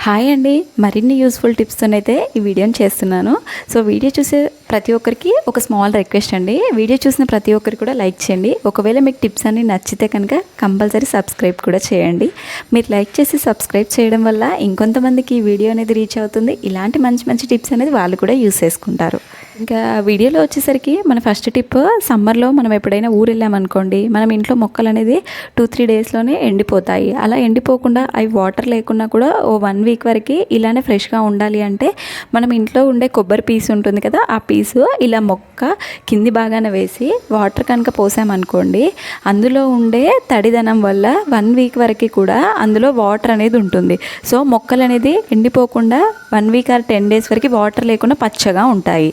Hi అండి, మరిన్ని useful టిప్స్తోనైతే ఈ వీడియోని చేస్తున్నాను. సో వీడియో చూసే ప్రతి ఒక్కరికి ఒక స్మాల్ రిక్వెస్ట్ అండి. వీడియో చూసిన ప్రతి ఒక్కరికి కూడా లైక్ చేయండి. ఒకవేళ మీకు టిప్స్ అన్ని నచ్చితే కనుక కంపల్సరీ సబ్స్క్రైబ్ కూడా చేయండి. మీరు లైక్ చేసి సబ్స్క్రైబ్ చేయడం వల్ల ఇంకొంతమందికి ఈ వీడియో అనేది రీచ్ అవుతుంది. ఇలాంటి మంచి మంచి టిప్స్ అనేది వాళ్ళు కూడా యూస్ చేసుకుంటారు. ఇంకా వీడియోలో వచ్చేసరికి మన ఫస్ట్ టిప్, సమ్మర్లో మనం ఎప్పుడైనా ఊరు వెళ్ళామనుకోండి, మనం ఇంట్లో మొక్కలు అనేది 2-3 డేస్లోనే ఎండిపోతాయి. అలా ఎండిపోకుండా అవి వాటర్ లేకున్నా కూడా ఓ 1 వీక్ వరకు ఇలానే ఫ్రెష్గా ఉండాలి అంటే మనం ఇంట్లో ఉండే కొబ్బరి పీసు ఉంటుంది కదా, ఆ పీసు ఇలా మొక్క కింది భాగాన వేసి వాటర్ కనుక పోసామనుకోండి, అందులో ఉండే తడిదనం వల్ల 1 వీక్ వరకు కూడా అందులో వాటర్ అనేది ఉంటుంది. సో మొక్కలు అనేది ఎండిపోకుండా 1 వీక్ ఆర్ 10 డేస్ వరకు వాటర్ లేకుండా పచ్చగా ఉంటాయి.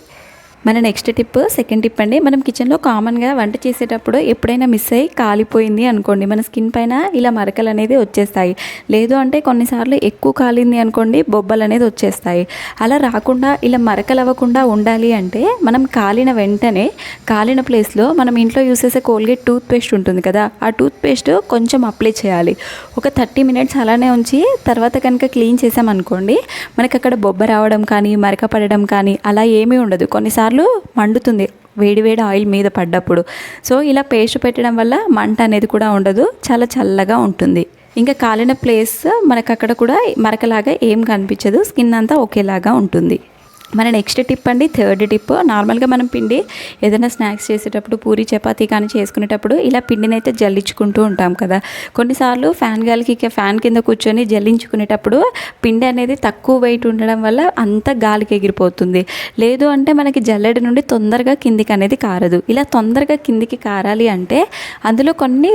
మన నెక్స్ట్ టిప్, సెకండ్ టిప్ అండి. మనం కిచెన్లో కామన్గా వంట చేసేటప్పుడు ఎప్పుడైనా మిస్ అయ్యి కాలిపోయింది అనుకోండి, మన స్కిన్ పైన ఇలా మరకలు అనేది వచ్చేస్తాయి. లేదు అంటే కొన్నిసార్లు ఎక్కువ కాలింది అనుకోండి, బొబ్బలు అనేది వచ్చేస్తాయి. అలా రాకుండా ఇలా మరకలు అవ్వకుండా ఉండాలి అంటే మనం కాలిన వెంటనే కాలిన ప్లేస్లో మనం ఇంట్లో యూస్ చేసే కోల్గేట్ టూత్ పేస్ట్ ఉంటుంది కదా, ఆ టూత్ పేస్ట్ కొంచెం అప్లై చేయాలి. ఒక 30 మినిట్స్ అలానే ఉంచి తర్వాత కనుక క్లీన్ చేసామనుకోండి, మనకి అక్కడ బొబ్బ రావడం కానీ మరక పడడం కానీ అలా ఏమీ ఉండదు. కొన్నిసార్లు మండుతుంది వేడివేడి ఆయిల్ మీద పడ్డప్పుడు. సో ఇలా పేస్ట్ పెట్టడం వల్ల మంట అనేది కూడా ఉండదు, చాలా చల్లగా ఉంటుంది. ఇంకా కాలిన ప్లేస్ మనకు అక్కడ కూడా మరకలాగా ఏం కనిపించదు, స్కిన్ అంతా ఒకేలాగా ఉంటుంది. మన నెక్స్ట్ టిప్ అండి, థర్డ్ టిప్. నార్మల్గా మనం పిండి ఏదైనా స్నాక్స్ చేసేటప్పుడు, పూరి చపాతీ కానీ చేసుకునేటప్పుడు ఇలా పిండిని అయితే జల్లించుకుంటూ ఉంటాం కదా. కొన్నిసార్లు ఫ్యాన్ గాలికి ఫ్యాన్ కింద కూర్చొని జల్లించుకునేటప్పుడు పిండి అనేది తక్కువ వెయిట్ ఉండడం వల్ల అంతా గాలికి ఎగిరిపోతుంది. లేదు అంటే మనకి జల్లెడ నుండి తొందరగా కిందికి అనేది కారదు. ఇలా తొందరగా కిందికి కారాలి అంటే అందులో కొన్ని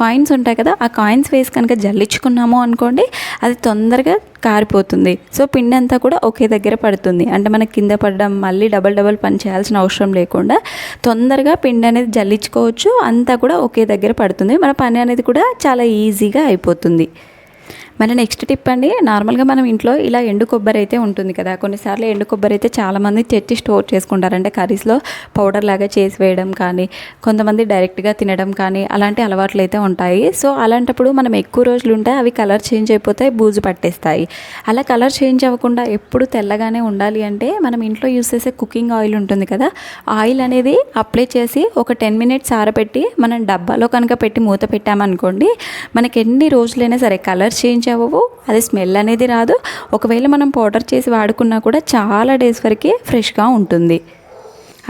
కాయిన్స్ ఉంటాయి కదా, ఆ కాయిన్స్ వేసి కనుక జల్లించుకున్నాము అనుకోండి, అది తొందరగా కారిపోతుంది. సో పిండి అంతా కూడా ఒకే దగ్గర పడుతుంది. అంటే మనకి కింద పడడం, మళ్ళీ డబల్ పని చేయాల్సిన అవసరం లేకుండా తొందరగా పిండి అనేది జల్లించుకోవచ్చు. అంతా కూడా ఒకే దగ్గర పడుతుంది. మన పని అనేది కూడా చాలా ఈజీగా అయిపోతుంది. మన నెక్స్ట్ టిప్ అండి, నార్మల్గా మనం ఇంట్లో ఇలా ఎండు కొబ్బరి అయితే ఉంటుంది కదా, కొన్నిసార్లు ఎండు కొబ్బరి అయితే చాలామంది తెచ్చి స్టోర్ చేసుకుంటారు. అంటే కర్రీస్లో పౌడర్ లాగా చేసి వేయడం కానీ, కొంతమంది డైరెక్ట్గా తినడం కానీ అలాంటి అలవాట్లు అయితే ఉంటాయి. సో అలాంటప్పుడు మనం ఎక్కువ రోజులు ఉంటే అవి కలర్ చేంజ్ అయిపోతాయి, బూజు పట్టేస్తాయి. అలా కలర్ చేంజ్ అవ్వకుండా ఎప్పుడు తెల్లగానే ఉండాలి అంటే మనం ఇంట్లో యూస్ చేసే కుకింగ్ ఆయిల్ ఉంటుంది కదా, ఆయిల్ అనేది అప్లై చేసి ఒక 10 మినిట్స్ ఆరబెట్టి మనం డబ్బాలో కనుక పెట్టి మూత పెట్టామనుకోండి, మనకి ఎన్ని రోజులైనా సరే కలర్ చేంజ్ అవ్వవు, అది స్మెల్ అనేది రాదు. ఒకవేళ మనం పౌడర్ చేసి వాడుకున్నా కూడా చాలా డేస్ వరకు ఫ్రెష్గా ఉంటుంది.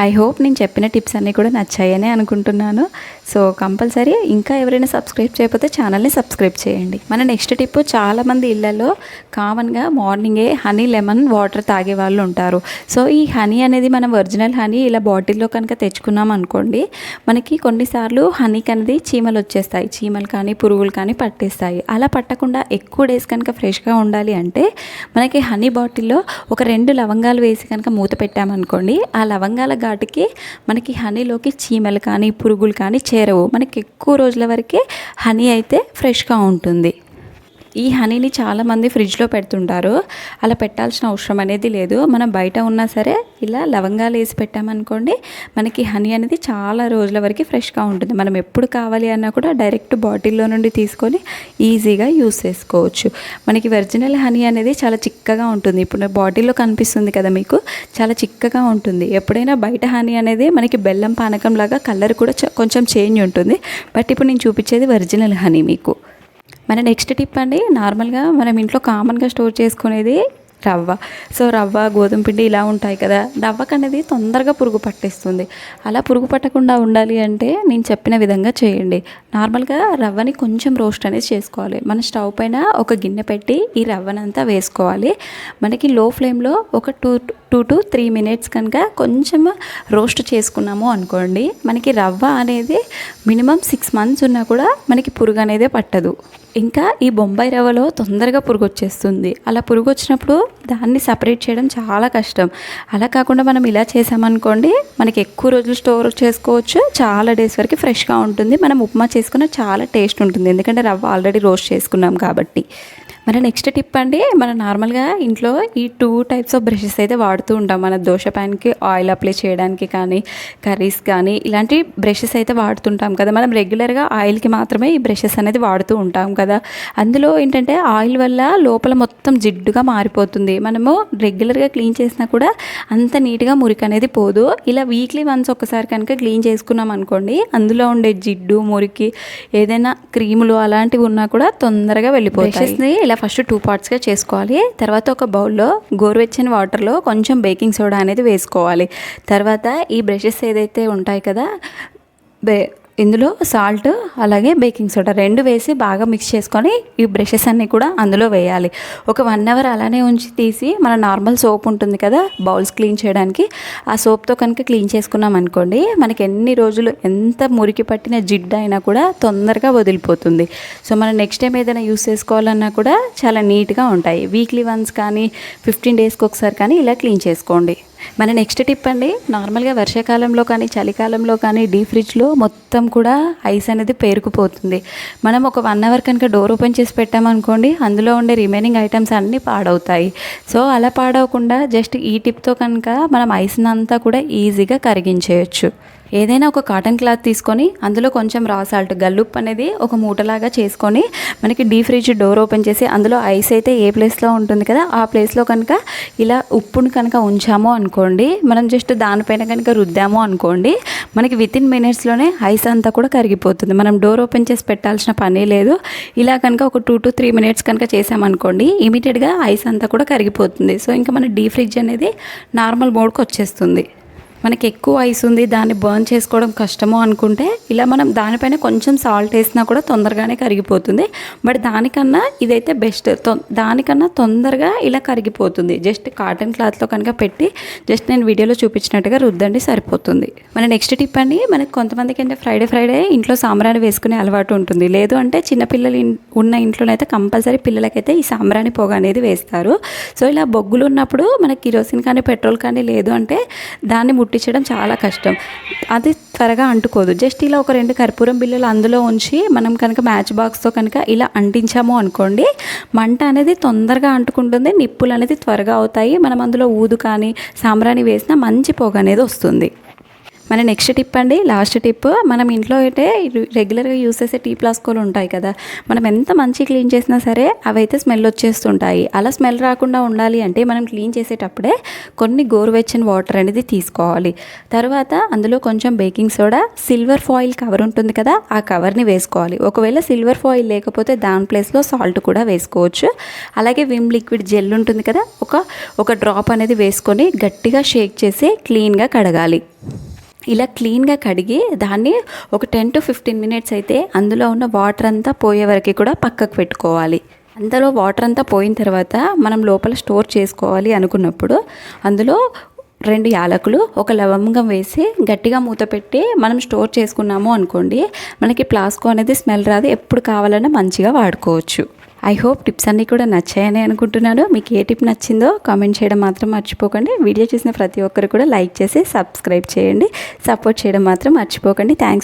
ఐ హోప్ నేను చెప్పిన టిప్స్ అన్నీ కూడా నచ్చాయని అనుకుంటున్నాను. సో కంపల్సరీ ఇంకా ఎవరైనా సబ్స్క్రైబ్ చేయకపోతే ఛానల్ని సబ్స్క్రైబ్ చేయండి. మన నెక్స్ట్ టిప్, చాలామంది ఇళ్లలో కామన్గా మార్నింగే హనీ లెమన్ వాటర్ తాగే వాళ్ళు ఉంటారు. సో ఈ హనీ అనేది మనం ఒరిజినల్ హనీ ఇలా బాటిల్లో కనుక తెచ్చుకున్నాం అనుకోండి, మనకి కొన్నిసార్లు హనీకి అనేది చీమలు వచ్చేస్తాయి. చీమలు కానీ పురుగులు కానీ పట్టేస్తాయి. అలా పట్టకుండా ఎక్కువ డేస్ కనుక ఫ్రెష్గా ఉండాలి అంటే మనకి హనీ బాటిల్లో ఒక 2 లవంగాలు వేసి కనుక మూత పెట్టామనుకోండి, ఆ లవంగాల ఘాటుకి మనకి హనీలోకి చీమలు కానీ పురుగులు కానీ చేరవు. మనకి ఎక్కువ రోజుల వరకే హనీ అయితే ఫ్రెష్గా ఉంటుంది. ఈ హనీని చాలామంది ఫ్రిడ్జ్లో పెడుతుంటారు. అలా పెట్టాల్సిన అవసరం అనేది లేదు. మనం బయట ఉన్నా సరే ఇలా లవంగాలు వేసి పెట్టామనుకోండి, మనకి హనీ అనేది చాలా రోజుల వరకు ఫ్రెష్గా ఉంటుంది. మనం ఎప్పుడు కావాలి అన్నా కూడా డైరెక్ట్ బాటిల్లో నుండి తీసుకొని ఈజీగా యూస్ చేసుకోవచ్చు. మనకి ఒరిజినల్ హనీ అనేది చాలా చిక్కగా ఉంటుంది. ఇప్పుడు బాటిల్లో కనిపిస్తుంది కదా మీకు, చాలా చిక్కగా ఉంటుంది. ఎప్పుడైనా బయట హనీ అనేది మనకి బెల్లం పానకం లాగా కలర్ కూడా కొంచెం చేంజ్ ఉంటుంది. బట్ ఇప్పుడు నేను చూపించేది ఒరిజినల్ హనీ మీకు. మన నెక్స్ట్ టిప్ అండి, నార్మల్గా మనం ఇంట్లో కామన్గా స్టోర్ చేసుకునేది రవ్వ. సో రవ్వ, గోధుమ పిండి ఇలా ఉంటాయి కదా, రవ్వకు అనేది తొందరగా పురుగు పట్టేస్తుంది. అలా పురుగు పట్టకుండా ఉండాలి అంటే నేను చెప్పిన విధంగా చేయండి. నార్మల్గా రవ్వని కొంచెం రోస్ట్ అనేది చేసుకోవాలి. మన స్టవ్ పైన ఒక గిన్నె పెట్టి ఈ రవ్వనంతా వేసుకోవాలి. మనకి లో ఫ్లేమ్లో ఒక 2 to 3 మినిట్స్ కనుక కొంచెం రోస్ట్ చేసుకున్నాము అనుకోండి, మనకి రవ్వ అనేది మినిమం 6 మంత్స్ ఉన్నా కూడా మనకి పురుగు అనేది పట్టదు. ఇంకా ఈ బొంబాయి రవ్వలో తొందరగా పురుగు వచ్చేస్తుంది. అలా పురుగు వచ్చినప్పుడు దాన్ని సపరేట్ చేయడం చాలా కష్టం. అలా కాకుండా మనం ఇలా చేసామనుకోండి, మనకి ఎక్కువ రోజులు స్టోర్ చేసుకోవచ్చు, చాలా డేస్ వరకు ఫ్రెష్గా ఉంటుంది. మనం ఉప్మా చేసుకున్న చాలా టేస్ట్ ఉంటుంది, ఎందుకంటే రవ్వ ఆల్రెడీ రోస్ట్ చేసుకున్నాం కాబట్టి. మన నెక్స్ట్ టిప్ అండి, మనం నార్మల్గా ఇంట్లో ఈ 2 టైప్స్ ఆఫ్ బ్రషెస్ అయితే వాడుతూ ఉంటాం. మన దోశ ప్యాన్కి ఆయిల్ అప్లై చేయడానికి కానీ, కర్రీస్ కానీ ఇలాంటి బ్రషెస్ అయితే వాడుతుంటాం కదా. మనం రెగ్యులర్గా ఆయిల్కి మాత్రమే ఈ బ్రషెస్ అనేది వాడుతూ ఉంటాం కదా. అందులో ఏంటంటే ఆయిల్ వల్ల లోపల మొత్తం జిడ్డుగా మారిపోతుంది. మనము రెగ్యులర్గా క్లీన్ చేసినా కూడా అంత నీట్గా మురికి అనేది పోదు. ఇలా వీక్లీ వన్స్ ఒకసారి కనుక క్లీన్ చేసుకున్నాం అనుకోండి, అందులో ఉండే జిడ్డు, మురికి, ఏదైనా క్రీములు అలాంటివి ఉన్నా కూడా తొందరగా వెళ్ళిపోతాయి. బ్రషెస్ని ఇలా ఫస్ట్ 2 పార్ట్స్గా చేసుకోవాలి. తర్వాత ఒక బౌల్లో గోరువెచ్చని వాటర్లో కొంచెం బేకింగ్ సోడా అనేది వేసుకోవాలి. తర్వాత ఈ బ్రషెస్ ఏదైతే ఉంటాయి కదా, ఇందులో సాల్ట్ అలాగే బేకింగ్ సోడా 2 వేసి బాగా మిక్స్ చేసుకొని ఈ బ్రషెస్ అన్నీ కూడా అందులో వేయాలి. ఒక 1 అవర్ అలానే ఉంచి తీసి మన నార్మల్ సోప్ ఉంటుంది కదా బౌల్స్ క్లీన్ చేయడానికి, ఆ సోప్తో కనుక క్లీన్ చేసుకున్నాం అనుకోండి, మనకి ఎన్ని రోజులు ఎంత మురికి పట్టిన జిడ్డు అయినా కూడా తొందరగా వదిలిపోతుంది. సో మనం నెక్స్ట్ టైం ఏదైనా యూస్ చేసుకోవాలన్నా కూడా చాలా నీట్గా ఉంటాయి. వీక్లీ వన్స్ కానీ 15 డేస్కి ఒకసారి కానీ ఇలా క్లీన్ చేసుకోండి. మన నెక్స్ట్ టిప్ అండి, నార్మల్గా వర్షాకాలంలో కానీ చలికాలంలో కానీ డీప్ ఫ్రిడ్జ్లో మొత్తం కూడా ఐస్ అనేది పేరుకుపోతుంది. మనం ఒక 1 అవర్ కనుక డోర్ ఓపెన్ చేసి పెట్టామనుకోండి, అందులో ఉండే రిమైనింగ్ ఐటమ్స్ అన్నీ పాడవుతాయి. సో అలా పాడవకుండా జస్ట్ ఈ టిప్తో కనుక మనం ఐస్ని అంతా కూడా ఈజీగా కరిగించేయచ్చు. ఏదైనా ఒక కాటన్ క్లాత్ తీసుకొని అందులో కొంచెం రా సాల్ట్, గల్లుప్పు అనేది ఒక మూటలాగా చేసుకొని మనకి డీప్ ఫ్రిడ్జ్ డోర్ ఓపెన్ చేసి అందులో ఐస్ అయితే ఏ ప్లేస్లో ఉంటుంది కదా ఆ ప్లేస్లో కనుక ఇలా ఉప్పుని కనుక ఉంచాము అనుకోండి, మనం జస్ట్ దానిపైన కనుక రుద్దాము అనుకోండి, మనకి వితిన్ మినిట్స్లోనే ఐస్ అంతా కూడా కరిగిపోతుంది. మనం డోర్ ఓపెన్ చేసి పెట్టాల్సిన పనే లేదు. ఇలా కనుక ఒక 2 to 3 minutes కనుక చేసామనుకోండి, ఇమీడియట్గా ఐస్ అంతా కూడా కరిగిపోతుంది. సో ఇంకా మన డీప్ ఫ్రిడ్జ్ అనేది నార్మల్ మోడ్కి వచ్చేస్తుంది. మనకి ఎక్కువ ఐస్ ఉంది, దాన్ని బర్న్ చేసుకోవడం కష్టమో అనుకుంటే ఇలా మనం దానిపైన కొంచెం సాల్ట్ వేసినా కూడా తొందరగానే కరిగిపోతుంది. బట్ దానికన్నా ఇదైతే బెస్ట్, దానికన్నా తొందరగా ఇలా కరిగిపోతుంది. జస్ట్ కాటన్ క్లాత్లో కనుక పెట్టి జస్ట్ నేను వీడియోలో చూపించినట్టుగా రుద్దండి, సరిపోతుంది. మన నెక్స్ట్ టిప్ అండి, మనకి కొంతమందికి అంటే ఫ్రైడే ఇంట్లో సాంబ్రాణి వేసుకునే అలవాటు ఉంటుంది. లేదు అంటే చిన్నపిల్లలు ఉన్న ఇంట్లోనైతే కంపల్సరీ పిల్లలకైతే ఈ సాంబ్రాణి పొగ అనేది వేస్తారు. సో ఇలా బొగ్గులు ఉన్నప్పుడు మనకి కిరోసిన్ కానీ పెట్రోల్ కానీ లేదు అంటే దాన్ని ముట్టించడం చాలా కష్టం. అది త్వరగా అంటుకోదు. జస్ట్ ఇలా ఒక 2 కర్పూరం బిళ్ళలు అందులో ఉంచి మనం కనుక మ్యాచ్ బాక్స్తో కనుక ఇలా అంటించాము అనుకోండి, మంట అనేది తొందరగా అంటుకుంటుంది, నిప్పులు అనేది త్వరగా అవుతాయి. మనం అందులో ఊదు కానీ సాంబ్రాణి వేసినా మంచి పొగ అనేది వస్తుంది. మన నెక్స్ట్ టిప్ అండి, లాస్ట్ టిప్, మనం ఇంట్లో అయితే రెగ్యులర్గా యూస్ చేసే టీ ఫ్లాస్కోలు ఉంటాయి కదా, మనం ఎంత మంచి క్లీన్ చేసినా సరే అవైతే స్మెల్ వచ్చేస్తుంటాయి. అలా స్మెల్ రాకుండా ఉండాలి అంటే మనం క్లీన్ చేసేటప్పుడే కొన్ని గోరువెచ్చని వాటర్ అనేది తీసుకోవాలి. తర్వాత అందులో కొంచెం baking soda, silver foil cover ఉంటుంది కదా ఆ కవర్ని వేసుకోవాలి. ఒకవేళ సిల్వర్ ఫాయిల్ లేకపోతే దాని ప్లేస్లో సాల్ట్ కూడా వేసుకోవచ్చు. అలాగే విమ్ లిక్విడ్ జెల్ ఉంటుంది కదా, ఒక డ్రాప్ అనేది వేసుకొని గట్టిగా షేక్ చేసి క్లీన్గా కడగాలి. ఇలా క్లీన్గా కడిగి దాన్ని ఒక 10 to 15 minutes అయితే అందులో ఉన్న వాటర్ అంతా పోయే వరకు కూడా పక్కకు పెట్టుకోవాలి. అందులో వాటర్ అంతా పోయిన తర్వాత మనం లోపల స్టోర్ చేసుకోవాలి అనుకున్నప్పుడు అందులో 2 యాలకులు, ఒక లవంగం వేసి గట్టిగా మూత పెట్టి మనం స్టోర్ చేసుకున్నాము అనుకోండి, మనకి ప్లాస్కో అనేది స్మెల్ రాదు, ఎప్పుడు కావాలన్నా మంచిగా వాడుకోవచ్చు. ఐ హోప్ టిప్స్ అన్నీ కూడా నచ్చాయని అనుకుంటున్నాను. మీకు ఏ టిప్ నచ్చిందో కామెంట్ చేయడం మాత్రం మర్చిపోకండి. వీడియో చూసిన ప్రతి ఒక్కరు కూడా లైక్ చేసి సబ్స్క్రైబ్ చేయండి. సపోర్ట్ చేయడం మాత్రం మర్చిపోకండి. థ్యాంక్స్.